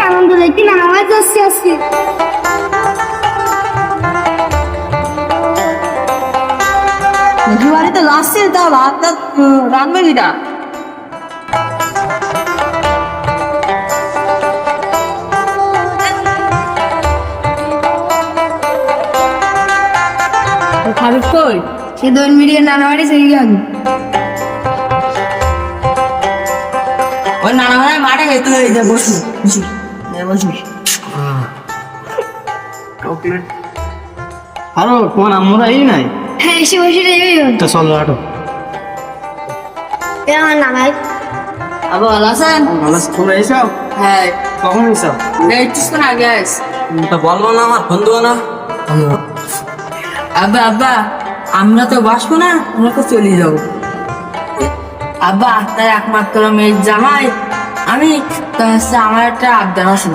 আনন্দ দেখি না আওয়াজ আসছে আজকে। বাড়িতে লাস্টে তা ভাত রান্না কিটা খাবি কই? সে দোল মিলিয়ে নানা বাড়ি চলে গেল। ওই নানা ভাই মাঠে গেতে হয়ে বসু বসু চকলেট আরো তোমার আমরা এই নাই হ্যাঁ এসে বসে তো চলো আটো আমার নানাই আবার ভালো আছেন? ভালো তোমরা এসব হ্যাঁ কখন এসব কিছুক্ষণ আগে আস। তা বলবো না আমার ফোন দেবো না আব্বা আব্বা আমরা তো বাসবো না, আমরা তো চলে যাবো। আব্বা তার একমাত্র মেয়ের জামাই আমি, তো হচ্ছে আমার একটা আবদার আছে।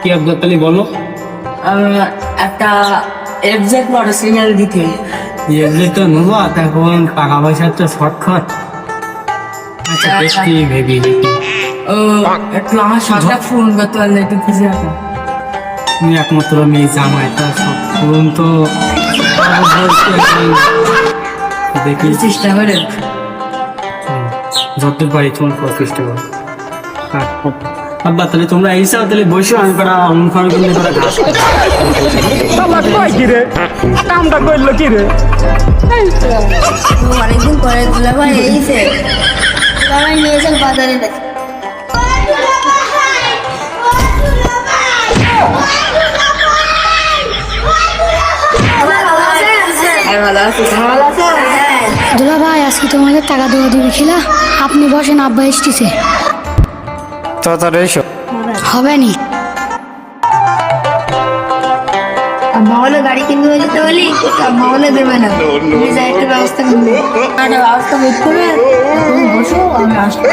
কি আবদার তালি বলো একটা এফজেড মোটরসাইকেল দিতে। এগুলো তো নেবো এখন টাকা পয়সার তো শর্টকাট আচ্ছা দেখি ভেবি ও একটু আমার সাথে ফোন করতে পারলে একটু খুশি হতাম। তুমি একমাত্র মেয়ে জামাই তা সব ফোন তো দেখি চেষ্টা করে যতদূর পারি তোমার চেষ্টা করো আব্বা তাহলে তোমরা এইসব তাহলে বসে আমি করা অনুসরণ করলে করা ঘাস কামটা করলো কি রে অনেকদিন পরে দুলা ভাই এইছে সবাই নিয়েছেন বাজারে দেখে ভালো আছে, ভালো আছে। দুলা ভাই আজকে তোমাদের টাকা দেওয়া দিবি খিলা, আপনি বসেন, আব্বা এসেছে। তাড়াতাড়ি এসো হবে নি আম্মা হলে গাড়ি কিনতে যেতে বলি আম্মা হলে দেবে না তুমি যাই একটা ব্যবস্থা করবে একটা ব্যবস্থা করতে হবে, তুমি বসো আমি আসবো।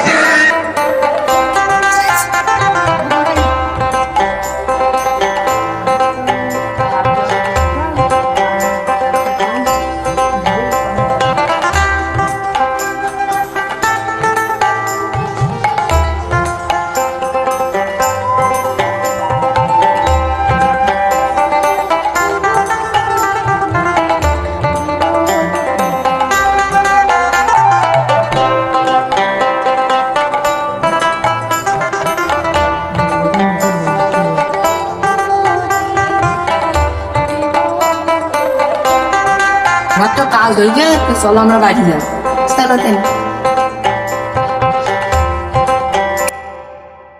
আমার তো কাজ হয়ে গেছে, চলো আমরা বাড়ি যাই। চলো তাই